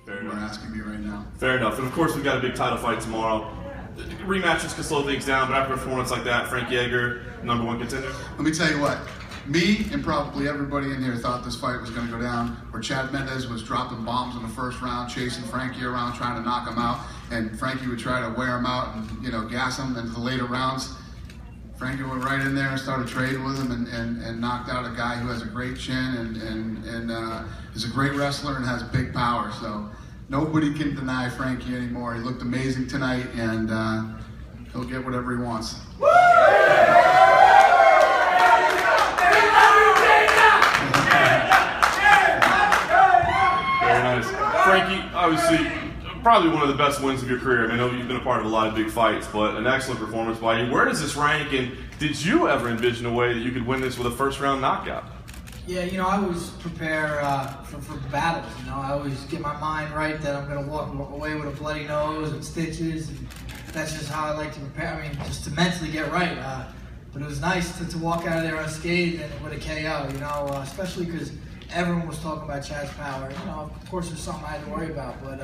who are asking me right now. Fair enough. And of course, we've got a big title fight tomorrow. Rematches can slow things down, but after a performance like that, Frankie Edgar, #1 contender. Let me tell you what. Me and probably everybody in here thought this fight was going to go down where Chad Mendes was dropping bombs in the first round, chasing Frankie around, trying to knock him out, and Frankie would try to wear him out and gas him into the later rounds. Frankie went right in there and started trading with him and knocked out a guy who has a great chin and is a great wrestler and has big power. So nobody can deny Frankie anymore. He looked amazing tonight, and he'll get whatever he wants. Very nice. Frankie, obviously, probably one of the best wins of your career. I mean, I know you've been a part of a lot of big fights, but an excellent performance by you. Where does this rank, and did you ever envision a way that you could win this with a first-round knockout? Yeah, I always prepare for battles. I always get my mind right that I'm going to walk away with a bloody nose and stitches. And that's just how I like to prepare. I mean, just to mentally get right. But it was nice to walk out of there unscathed and with a KO. Especially because everyone was talking about Chad's power. Of course, there's something I had to worry about, but.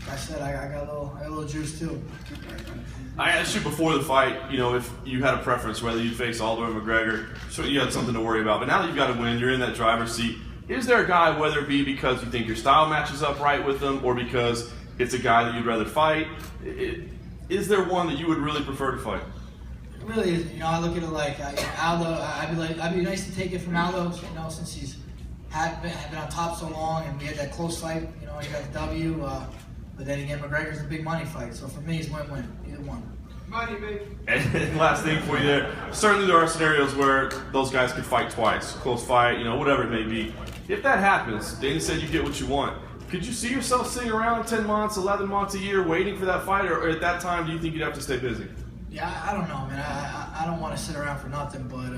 Like I said, I got a little juice too. I asked you before the fight, if you had a preference, whether you'd face Aldo or McGregor, so you had something to worry about. But now that you've got to win, you're in that driver's seat. Is there a guy, whether it be because you think your style matches up right with them, or because it's a guy that you'd rather fight? Is there one that you would really prefer to fight? It really is. I look at it like Aldo. I'd be nice to take it from Aldo. Since he's had been on top so long, and we had that close fight. He got the W. But then again, McGregor's a big money fight, so for me, it's win-win, either one. Money, baby. And last thing for you there, certainly there are scenarios where those guys could fight twice, close fight, whatever it may be. If that happens, Dana said you get what you want. Could you see yourself sitting around 10 months, 11 months, a year waiting for that fight, or at that time, do you think you'd have to stay busy? Yeah, I don't know, man. I don't want to sit around for nothing, but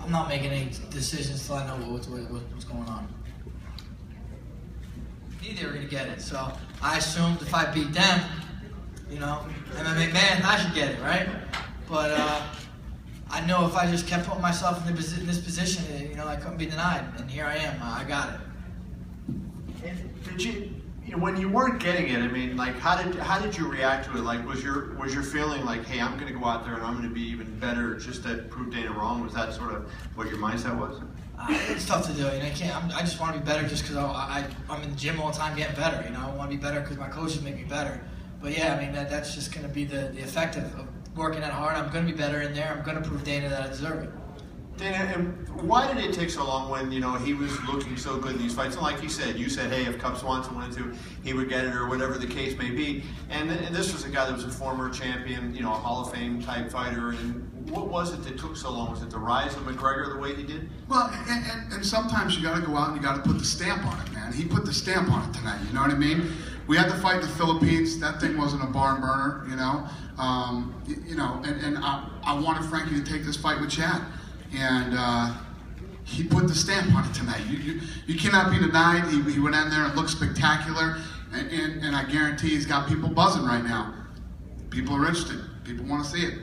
I'm not making any decisions until I know what's going on. They were going to get it, so I assumed if I beat them, MMA man, I should get it, right? But I know if I just kept putting myself in this position, I couldn't be denied, and here I am. I got it. And did you, when you weren't getting it? I mean, like, how did you react to it? Like, was your feeling like, hey, I'm going to go out there and I'm going to be even better just to prove Dana wrong? Was that sort of what your mindset was? It's tough to do. I just want to be better just because I'm in the gym all the time getting better. I want to be better because my coaches make me better. But yeah, I mean that's just going to be the effect of working that hard. I'm going to be better in there. I'm going to prove Dana that I deserve it. Dana, and why did it take so long when he was looking so good in these fights? And like you said, hey, if Cub Swanson wanted to, he would get it, or whatever the case may be. And this was a guy that was a former champion, a Hall of Fame type fighter. And what was it that took so long? Was it the rise of McGregor the way he did? Well, and sometimes you got to go out and you got to put the stamp on it, man. He put the stamp on it tonight. You know what I mean? We had the fight in the Philippines. That thing wasn't a barn burner, And I wanted Frankie to take this fight with Chad. And he put the stamp on it tonight. You cannot be denied. He went in there and looked spectacular, and I guarantee he's got people buzzing right now. People are interested. People want to see it.